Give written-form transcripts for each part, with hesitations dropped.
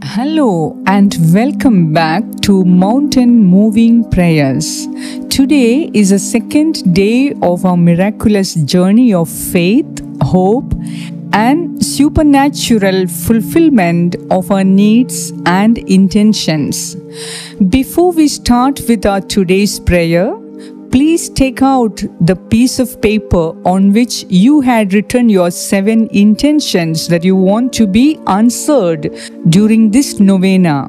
Hello and welcome back to Mountain Moving Prayers. Today is the second day of our miraculous journey of faith, hope, and supernatural fulfillment of our needs and intentions. Before we start with our today's prayer, please take out the piece of paper on which you had written your 7 intentions that you want to be answered during this novena.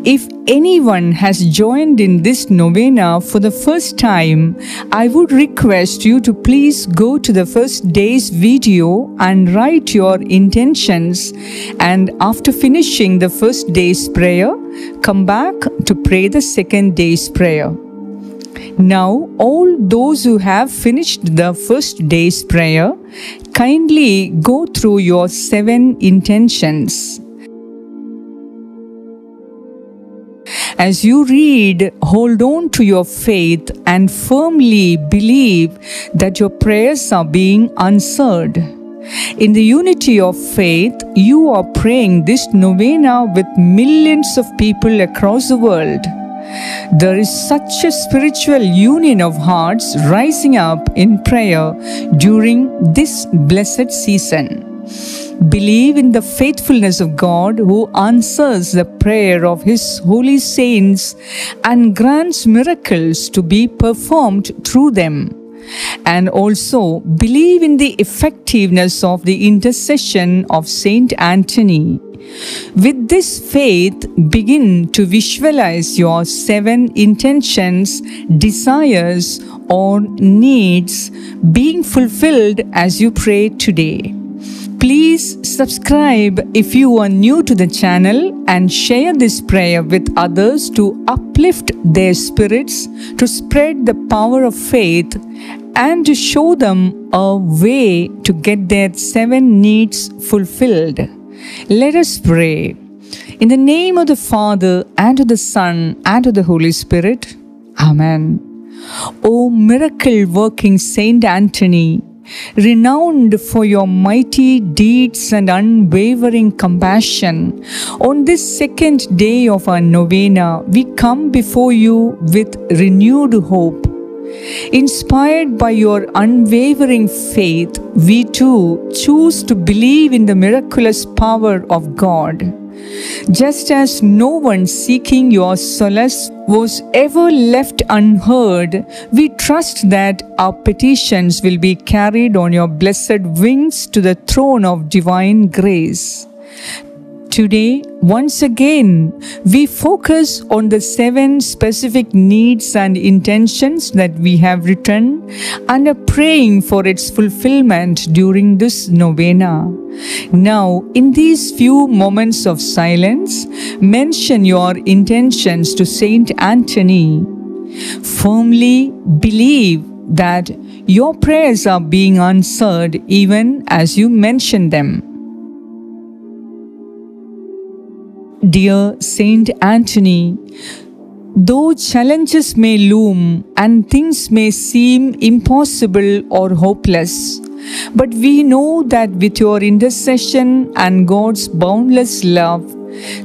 If anyone has joined in this novena for the first time, I would request you to please go to the first day's video and write your intentions, and after finishing the first day's prayer, come back to pray the second day's prayer. Now, all those who have finished the first day's prayer, kindly go through your 7 intentions. As you read, hold on to your faith and firmly believe that your prayers are being answered. In the unity of faith, you are praying this novena with millions of people across the world. There is such a spiritual union of hearts rising up in prayer during this blessed season. Believe in the faithfulness of God, who answers the prayer of His holy saints and grants miracles to be performed through them. And also believe in the effectiveness of the intercession of Saint Anthony. With this faith, begin to visualize your 7 intentions, desires, or needs being fulfilled as you pray today. Please subscribe if you are new to the channel and share this prayer with others to uplift their spirits, to spread the power of faith, and to show them a way to get their 7 needs fulfilled. Let us pray. In the name of the Father, and of the Son, and of the Holy Spirit. Amen. O miracle-working Saint Anthony, renowned for your mighty deeds and unwavering compassion, on this second day of our novena, we come before you with renewed hope. Inspired by your unwavering faith, we too choose to believe in the miraculous power of God. Just as no one seeking your solace was ever left unheard, we trust that our petitions will be carried on your blessed wings to the throne of divine grace. Today, once again, we focus on the 7 specific needs and intentions that we have written and are praying for its fulfillment during this novena. Now, in these few moments of silence, mention your intentions to Saint Anthony. Firmly believe that your prayers are being answered even as you mention them. Dear Saint Anthony, though challenges may loom and things may seem impossible or hopeless, but we know that with your intercession and God's boundless love,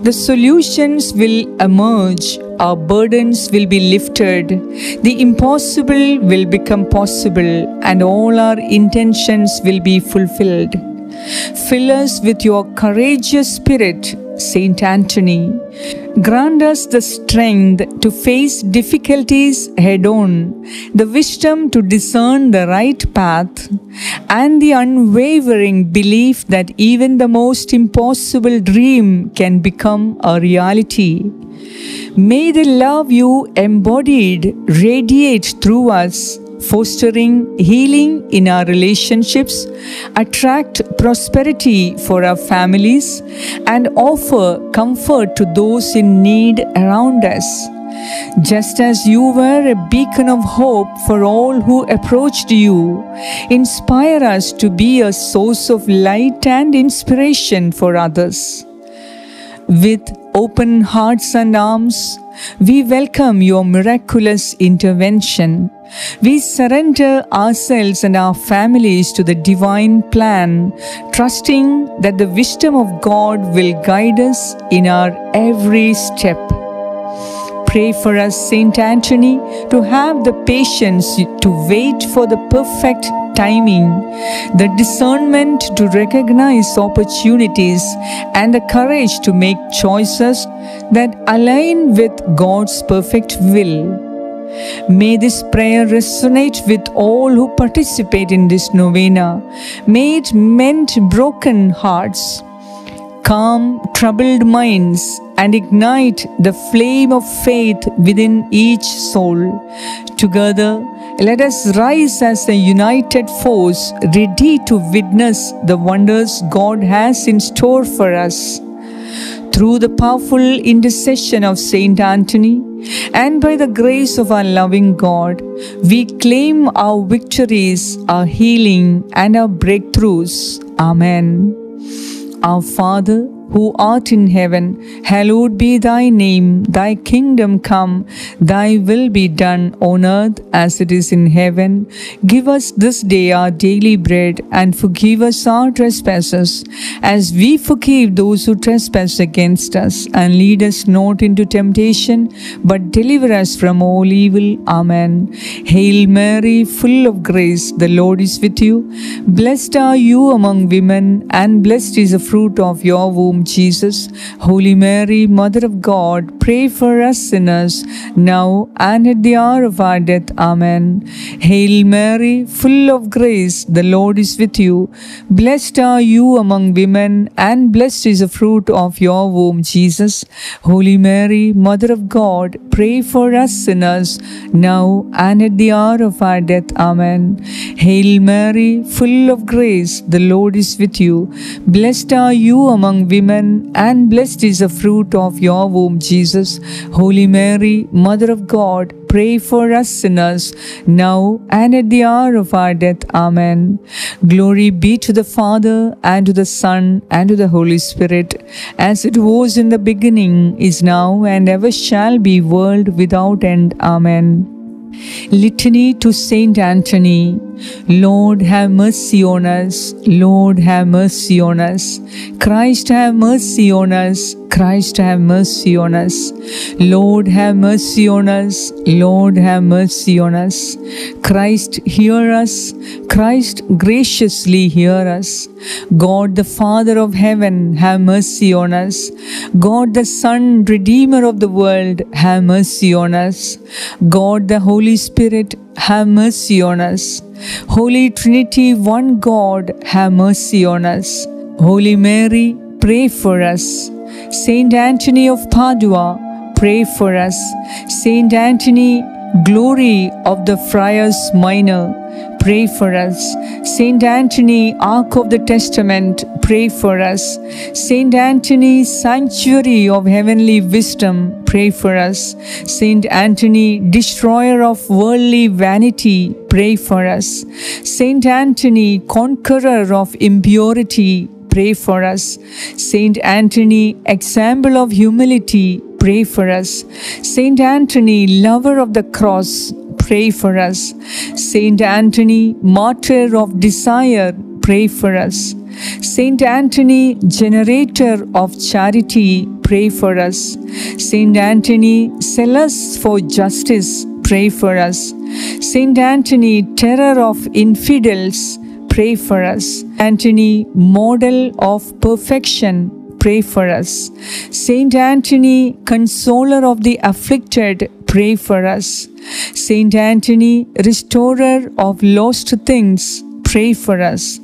the solutions will emerge, our burdens will be lifted, the impossible will become possible, and all our intentions will be fulfilled. Fill us with your courageous spirit, Saint Anthony. Grant us the strength to face difficulties head-on, the wisdom to discern the right path, and the unwavering belief that even the most impossible dream can become a reality. May the love you embodied radiate through us, fostering healing in our relationships, attract prosperity for our families, and offer comfort to those in need around us. Just as you were a beacon of hope for all who approached you, inspire us to be a source of light and inspiration for others. With open hearts and arms, we welcome your miraculous intervention. We surrender ourselves and our families to the divine plan, trusting that the wisdom of God will guide us in our every step. Pray for us, Saint Anthony, to have the patience to wait for the perfect timing, the discernment to recognize opportunities, and the courage to make choices that align with God's perfect will. May this prayer resonate with all who participate in this novena. May it mend broken hearts, calm troubled minds, and ignite the flame of faith within each soul. Together, let us rise as a united force, ready to witness the wonders God has in store for us. Through the powerful intercession of Saint Anthony, and by the grace of our loving God, we claim our victories, our healing, and our breakthroughs. Amen. Our Father, who art in heaven, hallowed be thy name. Thy kingdom come, thy will be done on earth as it is in heaven. Give us this day our daily bread, and forgive us our trespasses, as we forgive those who trespass against us. And lead us not into temptation, but deliver us from all evil. Amen. Hail Mary, full of grace, the Lord is with you. Blessed are you among women, and blessed is the fruit of your womb, Jesus. Holy Mary, Mother of God, pray for us sinners, now and at the hour of our death. Amen. Hail Mary, full of grace, the Lord is with you. Blessed are you among women, and blessed is the fruit of your womb, Jesus. Holy Mary, Mother of God, pray for us sinners, now and at the hour of our death. Amen. Hail Mary, full of grace, the Lord is with you. Blessed are you among women, and blessed is the fruit of your womb, Jesus. Holy Mary, Mother of God, pray for us sinners, now and at the hour of our death. Amen. Glory be to the Father, and to the Son, and to the Holy Spirit, as it was in the beginning, is now, and ever shall be, world without end. Amen. Litany to Saint Anthony. Lord, have mercy on us. Lord, have mercy on us. Christ, have mercy on us. Christ, have mercy on us. Lord, have mercy on us. Lord, have mercy on us. Christ, hear us. Christ, graciously hear us. God, the Father of heaven, have mercy on us. God, the Son, Redeemer of the world, have mercy on us. God, the Holy Spirit, have mercy on us. Holy Trinity, one God, have mercy on us. Holy Mary, pray for us. Saint Anthony of Padua, pray for us. Saint Anthony, glory of the Friars Minor, pray for us. Saint Anthony, Ark of the Testament, pray for us. Saint Anthony, Sanctuary of Heavenly Wisdom, pray for us. Saint Anthony, Destroyer of Worldly Vanity, pray for us. Saint Anthony, Conqueror of Impurity, pray for us. Saint Anthony, Example of Humility, pray for us. Saint Anthony, Lover of the Cross, pray for us. Saint Anthony, Martyr of Desire, pray for us. Saint Anthony, Generator of Charity, pray for us. Saint Anthony, Zealous for Justice, pray for us. Saint Anthony, Terror of Infidels, pray for us. Anthony, Model of Perfection, pray for us. Saint Anthony, Consoler of the Afflicted, pray for us. Saint Anthony, Restorer of Lost Things, pray for us.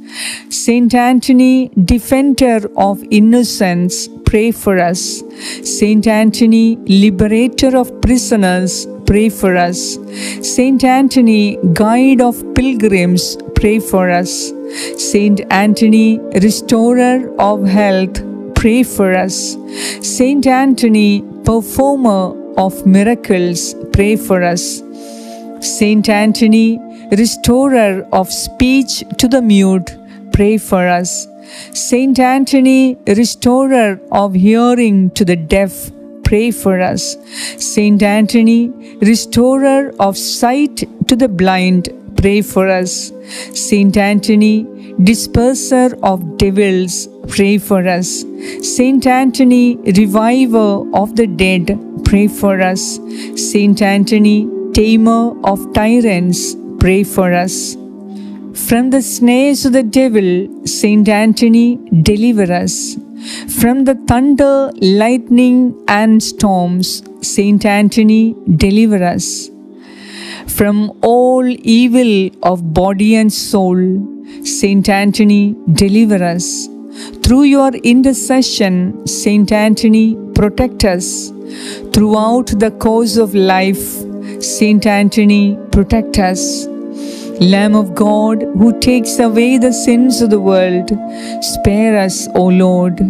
Saint Anthony, Defender of Innocence, pray for us. Saint Anthony, Liberator of Prisoners, pray for us. Saint Anthony, Guide of Pilgrims, pray for us. Saint Anthony, Restorer of Health, pray for us. Saint Anthony, Performer of Miracles, pray for us. Saint Anthony, Restorer of Speech to the Mute, pray for us. Saint Anthony, Restorer of Hearing to the Deaf, pray for us. Saint Anthony, restorer of sight to the blind, pray for us. Saint Anthony, disperser of devils, pray for us. Saint Anthony, reviver of the dead, pray for us. Saint Anthony, tamer of tyrants, pray for us. From the snares of the devil, Saint Anthony, deliver us. From the thunder, lightning, and storms, Saint Anthony, deliver us. From all evil of body and soul, Saint Anthony, deliver us. Through your intercession, Saint Anthony, protect us. Throughout the course of life, Saint Anthony, protect us. Lamb of God, who takes away the sins of the world, spare us, O Lord.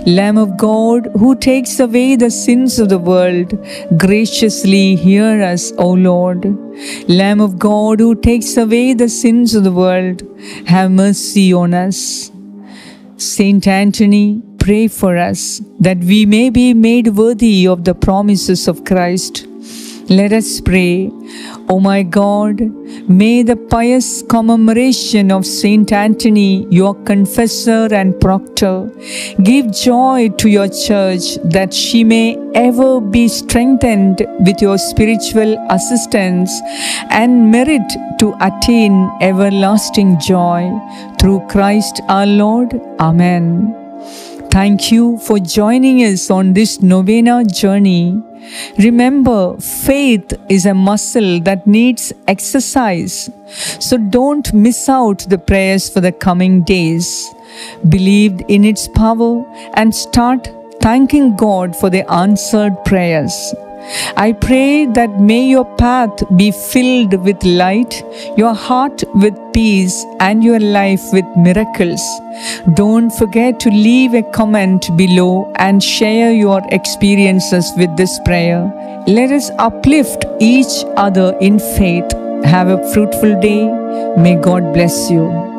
Lamb of God, who takes away the sins of the world, graciously hear us, O Lord. Lamb of God, who takes away the sins of the world, have mercy on us. Saint Anthony, pray for us, that we may be made worthy of the promises of Christ. Let us pray. O my God, may the pious commemoration of Saint Anthony, your confessor and proctor, give joy to your church, that she may ever be strengthened with your spiritual assistance and merit to attain everlasting joy. Through Christ our Lord. Amen. Thank you for joining us on this novena journey. Remember, faith is a muscle that needs exercise. So don't miss out the prayers for the coming days. Believe in its power and start thanking God for the answered prayers. I pray that may your path be filled with light, your heart with peace, and your life with miracles. Don't forget to leave a comment below and share your experiences with this prayer. Let us uplift each other in faith. Have a fruitful day. May God bless you.